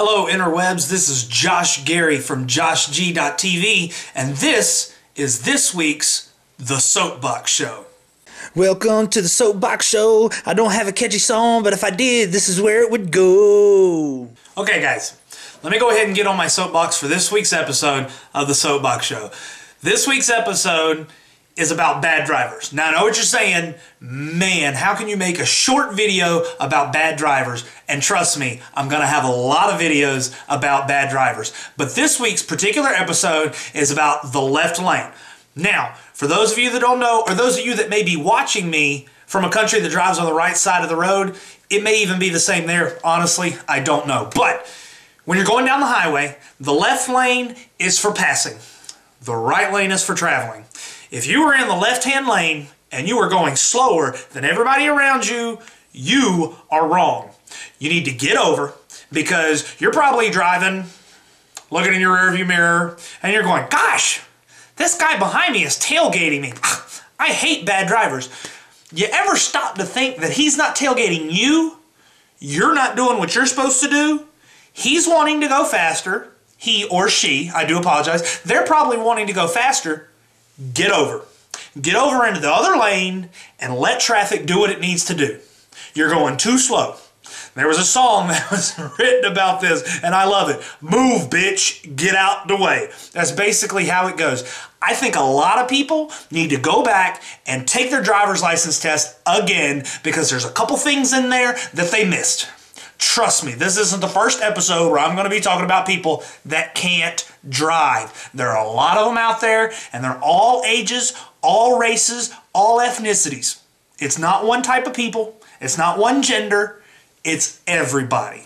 Hello interwebs, this is Josh Gary from joshg.tv, and this is this week's The Soapbox Show. Welcome to the Soapbox Show. I don't have a catchy song, but if I did, this is where it would go. Okay guys, let me go ahead and get on my soapbox for this week's episode of The Soapbox Show. This week's episode is about bad drivers. Now I know what you're saying, man, how can you make a short video about bad drivers? And trust me, I'm gonna have a lot of videos about bad drivers. But this week's particular episode is about the left lane. Now, for those of you that don't know, or those of you that may be watching me from a country that drives on the right side of the road, it may even be the same there. Honestly, I don't know. But when you're going down the highway, the left lane is for passing. The right lane is for traveling. If you were in the left-hand lane and you were going slower than everybody around you, you are wrong. You need to get over because you're probably driving, looking in your rearview mirror, and you're going, gosh, this guy behind me is tailgating me. I hate bad drivers. You ever stop to think that he's not tailgating you? You're not doing what you're supposed to do? He's wanting to go faster. He or she, I do apologize. They're probably wanting to go faster. Get over. Get over into the other lane and let traffic do what it needs to do. You're going too slow. There was a song that was written about this, and I love it. Move, bitch. Get out the way. That's basically how it goes. I think a lot of people need to go back and take their driver's license test again because there's a couple things in there that they missed. Trust me, this isn't the first episode where I'm going to be talking about people that can't drive. There are a lot of them out there, and they're all ages, all races, all ethnicities. It's not one type of people. It's not one gender. It's everybody.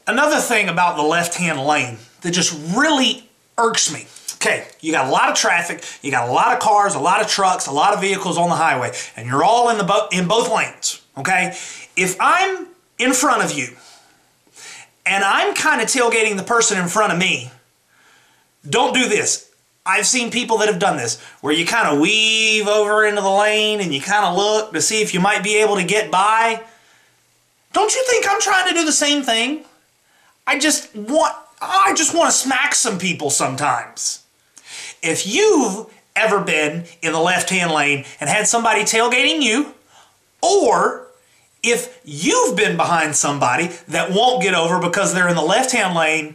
Another thing about the left-hand lane that just really irks me. Okay, you got a lot of traffic, you got a lot of cars, a lot of trucks, a lot of vehicles on the highway, and you're all in both lanes, okay? If I'm in front of you, and I'm kind of tailgating the person in front of me, don't do this. I've seen people that have done this, where you kind of weave over into the lane and you kind of look to see if you might be able to get by. Don't you think I'm trying to do the same thing? I just want to smack some people sometimes. If you've ever been in the left-hand lane and had somebody tailgating you, or if you've been behind somebody that won't get over because they're in the left-hand lane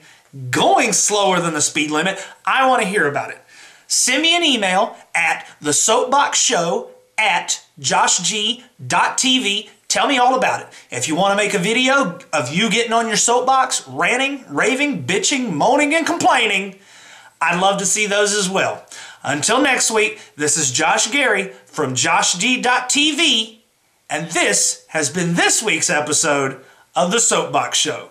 going slower than the speed limit, I want to hear about it. Send me an email at thesoapboxshow@joshg.tv. Tell me all about it. If you want to make a video of you getting on your soapbox, ranting, raving, bitching, moaning, and complaining, I'd love to see those as well. Until next week, this is Josh Gary from joshg.tv. And this has been this week's episode of The Soapbox Show.